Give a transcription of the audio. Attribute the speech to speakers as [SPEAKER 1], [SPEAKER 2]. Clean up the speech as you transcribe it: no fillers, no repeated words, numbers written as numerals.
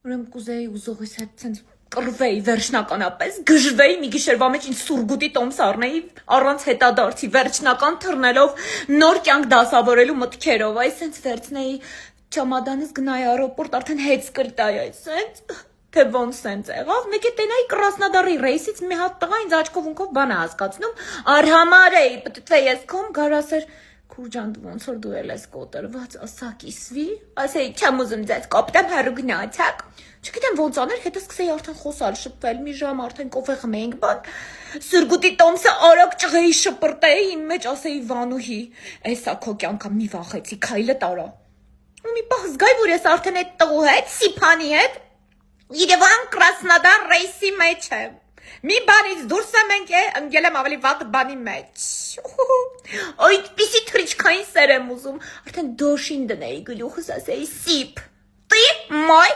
[SPEAKER 1] Ուրեմն կուզեի ուզողիս հետ ցենց կռվեի վերջնականապես, գժվեի մի գիշերվա մեջ ինձ սուրգուտի տոմս առնեի առանց հետադարձի, վերջնական թռնելով նոր կյանք դասավորելու մտքերով, այս սենց վերցնեի չամադանս գնայի առօրպորտ, արդեն հետ սկրտայի, այս սենց, թե ոնց սենց եղավ, մեկ է տենայի Կրասնոդարի ռեյսից մի հատ տղա ինձ աչքով ունքով բան է հասկացնում, արհամար էի, պտտվեի ես քոմ, գար ասեր, Քուրջան դու ոնց որ դու էլ ես կոտրված, ասա կիսվի, ասեի չեմ ուզում ձեզ կոպտեմ հեռու գնացեք, չգիտեմ ոնց աներ, հետո սկսեի արդեն խոսալ, շփվել, մի ժամ արդեն կոֆե խմեինք, բան, սուրգուտի տոմսը արագ ճղեի շպրտեի, իմ մեջ ասեի Վանուհի, էսա քո կյանքա մի վախեցի, քայլը տարա, ու մի պահ զգայի, որ ես արդեն այդ տղու հետ, Սիփանի հետ, Երևան Կրասնոդար ռեյսի մեջ եմ, մի բանից դուրս եմ ընկել եմ ավելի վատ բանի մեջ, այդպիսի թրիչքային սեր եմ ուզում, արդեն դոշին դնեի գլուխս ասեի Սիփ, տի մայ